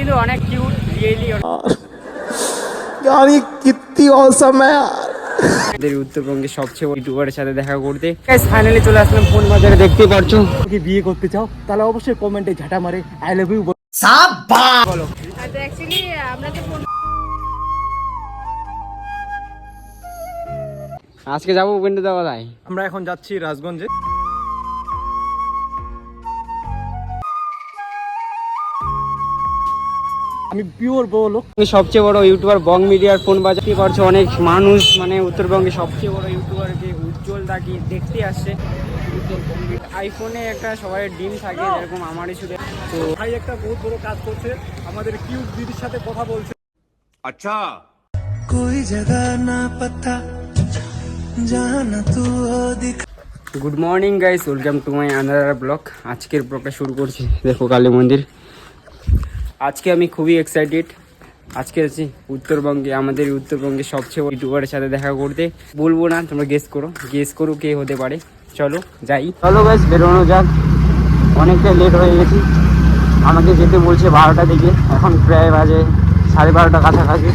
কিন্তু অনেক cute really. यार ये कितनी औसम है यार। আমাদের উত্তরবঙ্গের সবচেয়ে বড় ইউটিউবারের সাথে দেখা করতে গাইস ফাইনালি চলে আসলাম ফোন বাজারে। দেখতেই পারছো, কি বিয়ে করতে চাও তাহলে অবশ্যই কমেন্টে ঝাঁটা মারে আই লাভ ইউ বলো। অ্যাকচুয়ালি আমরা তো আজকে যাবো উপেন্দ্র দা কোথায়? আমরা এখন যাচ্ছি রাজগঞ্জে। আমি পিওর বড় লোক। সবচেয়ে বড় ইউটিউবার বং মিডিয়ার ফোন বাজাতে পারছো। অনেক মানুষ মানে উত্তরবঙ্গে সবচেয়ে বড় ইউটিউবারকে উজ্জ্বল দাকে দেখতে আসছে। আইফোনে একটা সবার ডিম থাকে, যেরকম আমারই শুধু। তো ভাই একটা বহুত বড় কাজ করছে, আমাদের কিউট দিদির সাথে কথা বলছে। अच्छा कोई जगह ना पता जहां ना तू हो दिखा। Good morning guys, welcome to my another blog. আজকের ব্লগটা শুরু করছি। দেখো কালী মন্দির। আজকে আমি খুবই এক্সাইটেড। আজকে আছি উত্তরবঙ্গে, আমাদের উত্তরবঙ্গের সবচেয়ে বড় ইউটিউবারের সাথে দেখা করতে। বলবো না, তোমরা গেস করো কে হতে পারে। চলো যাই, চলো গাইস বেরোনো যাক। অনেকটা লেট হয়ে গেছি, আমাকে যেতে বলছে 12টা দিকে, এখন প্রায় বাজে 12:30 কাছাকাছি।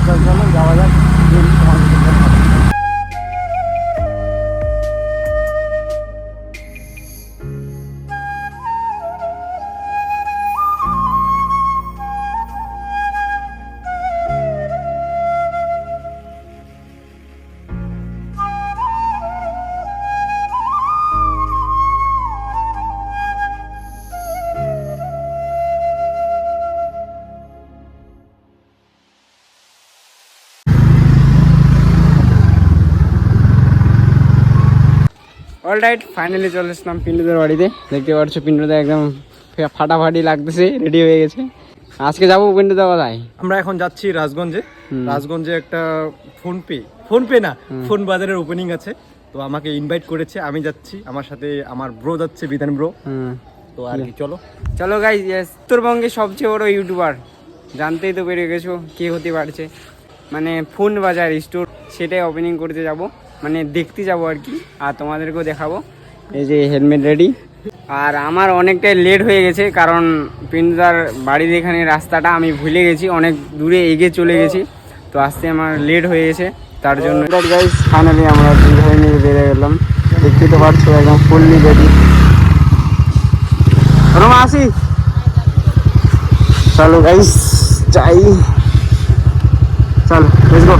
চলো যাওয়া যাক। অলরাইট, ফাইনালি চলে আসলাম পিন্টুদের বাড়িতে। দেখতে পাচ্ছ পিন্টুদা একদম ফাটাফাটি লাগতেছে, রেডি হয়ে গেছে। আজকে যাবো পিন্টুদা কোথায়? আমরা এখন যাচ্ছি রাজগঞ্জে। রাজগঞ্জে একটা ফোন পে না ফোন বাজারের ওপেনিং আছে, তো আমাকে ইনভাইট করেছে। আমি যাচ্ছি, আমার সাথে আমার ব্রো যাচ্ছে, বিধান ব্রো। তো আর কি, চলো গাইস। উত্তরবঙ্গের সবচেয়ে বড় ইউটিউবার জানতেই তো পেরে গেছো কে হতে পারছে। মানে ফোন বাজার স্টোর, সেটাই ওপেনিং করতে যাব, মানে দেখতে যাব আর কি। আর তোমাদেরকেও দেখাবো। এই যে হেলমেট রেডি। আর আমার অনেকটাই লেট হয়ে গেছে, কারণ পিন্টুদার বাড়ির এখানে রাস্তাটা আমি ভুলে গেছি, অনেক দূরে এগিয়ে চলে গেছি, তো আসতে আমার লেট হয়ে গেছে। তার জন্য গাইস ফাইনালি আমরা দুই ভাই নিয়ে বেরিয়ে গেলাম। দেখতে তো পারছো একদম ফুললি রেডি। রোমা আসি, চলো গাইস যাই, চলো let's go.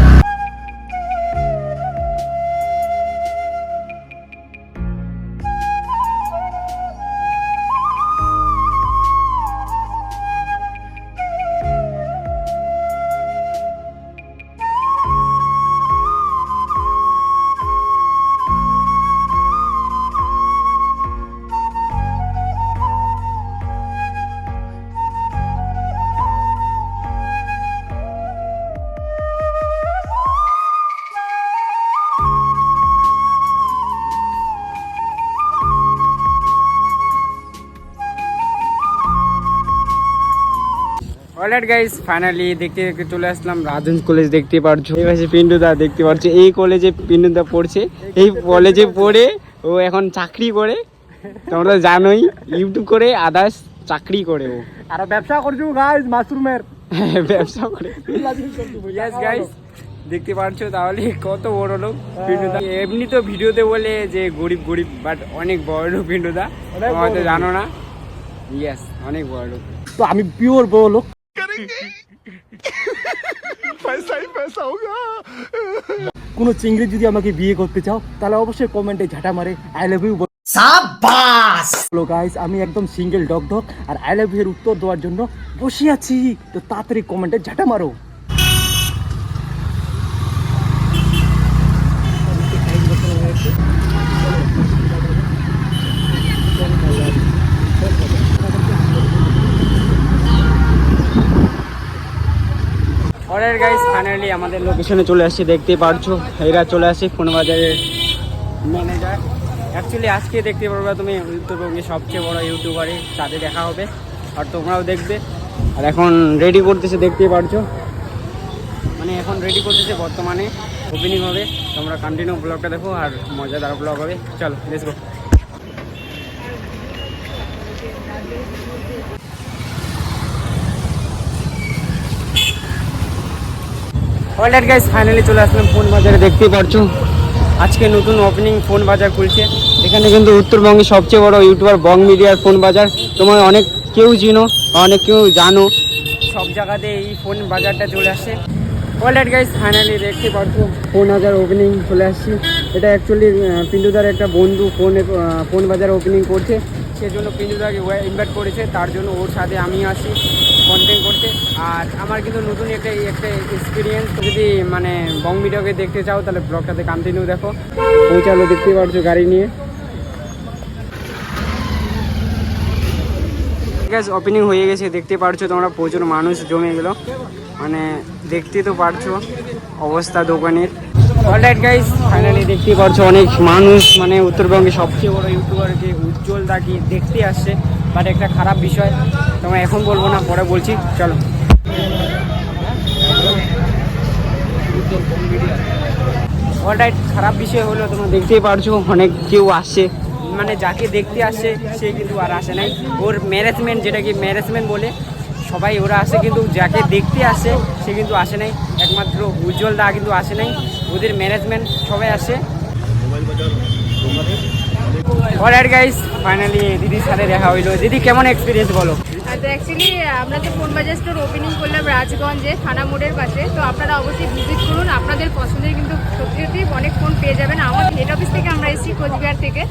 Alright guys, finally দেখতে দেখতে চলে আসলাম রাজগঞ্জ কলেজ। দেখতে পারছো এই পাশে পিন্টুদা, দেখতে পারছো এই কলেজে পিন্টুদা পড়ছে। এই কলেজে পড়ে ও এখন চাকরি করে, তোমরা জানোই, ইউটিউব করে আদার্স চাকরি করে ও। আর ব্যবসা করছো গাইস, মাশরুমের ব্যবসা করে। ইয়েস গাইস, দেখতে পারছো তাহলে কত বড় লোক পিন্টুদা। এমনি তো ভিডিওতে বলে যে গরিব, বাট অনেক বড় লোক পিন্টুদা, তোমরা তো জানো না। ইয়েস, অনেক বড় লোক। তো আমি পিওর বড় লোক। কোনো চিংড়ি যদি আমাকে বিয়ে করতে চাও তাহলে অবশ্যই কমেন্টে ঝাঁটা মারে আই লাভ ইউ। সাবাস। হ্যালো গাইস, আমি একদম সিঙ্গেল ডগ আর আই লাভ ইউ এর উত্তর দেওয়ার জন্য বসে আছি। তো তাড়াতাড়ি কমেন্টে ঝাঁটা মারো। অলরাইট গাইস, ফাইনালি আমাদের লোকেশনে চলে আসছি। দেখতে পারছো এরা চলে আসছে ফোন বাজারের ম্যানেজার। অ্যাকচুয়ালি আজকে দেখতে পারবে তুমি উত্তরবঙ্গের সবচেয়ে বড় ইউটিউবারের সাথে দেখা হবে, আর তোমরাও দেখবে। আর এখন রেডি করতেছে, দেখতে পারছো, মানে এখন রেডি করতেছে, বর্তমানে ওপেনিং হবে। তোমরা কন্টিনিউ ব্লগটা দেখো, আর মজাদার ব্লগ হবে। চলো let's go. Alright guys, finally চলে আসলাম ফোন বাজারে। দেখতেই পারছো আজকে নতুন ওপেনিং ফোন বাজার খুলছে। এখানে কিন্তু উত্তরবঙ্গের সবচেয়ে বড় ইউটিউবার বং মিডিয়ার ফোন বাজার। তোমার অনেক কেউ চিনো, অনেক কেউ জানো, সব জায়গাতে এই ফোন বাজারটা চলে আসছে। অলরাইট গাইস, ফাইনালি দেখতে পাচ্ছ ফোন বাজার ওপেনিং চলে আসছি। এটা অ্যাকচুয়ালি পিন্টুদার একটা বন্ধু ফোন বাজার ওপেনিং করছে, সেজন্য পিন্টুদাকে ইনভাইট করেছে, তার জন্য ওর সাথে আমি আসি কন্টেন্ট করতে। আর আমার কিন্তু নতুন একটা এক্সপিরিয়েন্স। যদি মানে বং ভিডিওকে দেখতে চাও তাহলে ব্লগটাতে কন্টিনিউ দেখো। পৌঁছালো, দেখতে পাচ্ছ গাড়ি নিয়ে। ঠিক আছে, ওপেনিং হয়ে গেছে, দেখতে পারছো তোমরা, প্রচুর মানুষ জমে গেলো। মানে দেখতে তো পারছো অবস্থা দোকানের। অলরাইট গাইস, ফাইনালি দেখতে পারছো অনেক মানুষ, মানে উত্তরবঙ্গের সবচেয়ে বড় ইউটিউবারকে উজ্জ্বল দাকে দেখতে আসছে। বাট একটা খারাপ বিষয়, তোমরা এখন বলবো না, পরে বলছি, চলো। অলরাইট, খারাপ বিষয় হলো তোমরা দেখতেই পারছো অনেক কেউ আসছে, মানে যাকে দেখতে আসছে সে কিন্তু আর আসে নাই। ওর ম্যানেজমেন্ট, যেটাকে ম্যানেজমেন্ট বলে, সবাই ওরা আসে, কিন্তু যাকে দেখতে আসে সে কিন্তু আসে নাই। একমাত্র উজ্জ্বল দা কিন্তু আসে নাই, ওদের ম্যানেজমেন্ট সবাই আসে। অলরাইট গাইস, ফাইনালি দিদির সাথে দেখা হইলো। দিদি, কেমন এক্সপিরিয়েন্স বলো? তো অ্যাকচুয়ালি আমরা তো ফোন বাজার স্টোর ওপেনিং করলাম রাজগঞ্জে, থানা মোড়ের পাশে। তো আপনারা অবশ্যই ভিজিট করুন, আপনাদের পছন্দের কিন্তু সত্যি সত্যি অনেক ফোন পেয়ে যাবেন। আমার হেড অফিস থেকে আমরা এসেছি কোচবিহার থেকে।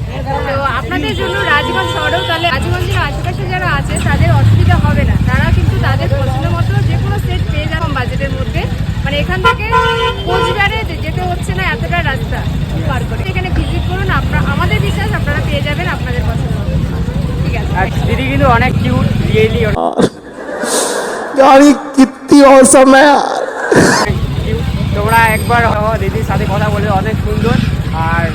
তো আপনাদের জন্য রাজগঞ্জ শহরেও, তাহলে রাজগঞ্জের আশেপাশে যারা আছে তাদের অসুবিধা হবে না, তারা কিন্তু তাদের পছন্দ মতো যে কোনো সেট পেয়ে যাবে কম বাজেটের মধ্যে। মানে এখান থেকে কোচবিহারে যেতে হচ্ছে না এতটা রাস্তা পার করে। এখানে ভিজিট করুন, আমাদের বিশ্বাস আপনারা পেয়ে যাবেন আপনাদের পছন্দ মতো। ঠিক আছে। আর দিদি কিন্তু অনেক কিউট, রিয়েলি গাড়ি কিত্তি অসম কিউট। তোমরা একবার দিদির সাথে কথা বলে, অনেক সুন্দর। আর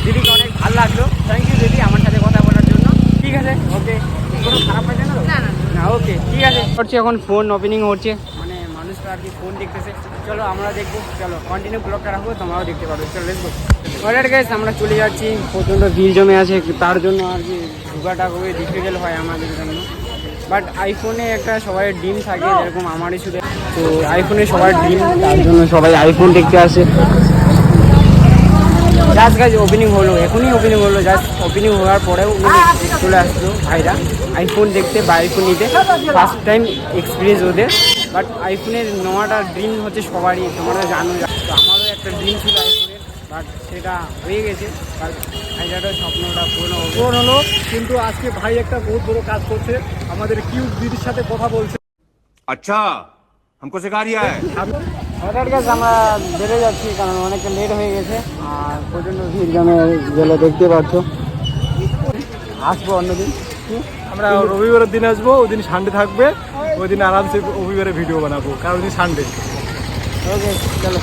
দিদিকে অনেক ভালো লাগলো। থ্যাংক ইউ দিদি আমার সাথে কথা বলার জন্য। ঠিক আছে, ওকে, কোনো খারাপ লাগে না তো? না না না, ওকে, ঠিক আছে। হচ্ছে এখন ফোন ওপেনিং হচ্ছে, মানে মানুষরা আর কি ফোন দেখতেছে। চলো আমরা দেখবো, চলো কন্টিনিউ ব্লগটা রাখবো, তোমরাও দেখতে পারবে। চলো দেখবো। অলরাইট গাইস, আমরা চলে যাচ্ছি। প্রচণ্ড ভিড় জমে আছে, তার জন্য আর কি ঢোকাটা খুবই ডিফিকাল্ট হয় আমাদের জন্য। বাট আইফোনে একটা সবাই ড্রিম থাকে, যেরকম আমারই শুধু। তো আইফোনে সবার ড্রিম, তার জন্য সবাই আইফোন দেখতে আসে। জাস্ট গাইজ ওপেনিং হলো, এখনই ওপেনিং হলো। জাস্ট ওপেনিং হওয়ার পরেও চলে আসলো ভাইরা আইফোন দেখতে বা আইফোন নিতে। ফার্স্ট টাইম এক্সপিরিয়েন্স ওদের। বাট আইফোনের নেওয়াটা ড্রিম হচ্ছে সবারই, তোমরা জানো। তো আমারও একটা ড্রিম ছিল আইফোনের, বাট সেটা হয়ে গেছে। বাট ভাইটারও স্বপ্নটা পূরণ হলো। কিন্তু আজকে ভাই একটা বহুত বড় কাজ করছে, আমাদের কিউট দিদির সাথে কথা বলছে। अच्छा हमको सिखा रिया है। অলরাইট গাইস, আমরা বেড়ে যাচ্ছি, কারণ অনেকটা লেট হয়ে গেছে। আর প্রচণ্ড ভিড় জমে গেলে দেখতে পাচ্ছ। আসবো অন্যদিন। আমরা রবিবারের দিন আসবো, ওই দিন সানডে থাকবে, ওই দিন আরামসে রবিবারে ভিডিও বানাবো, কারণ ওই দিন সানডে। ওকে, চলো।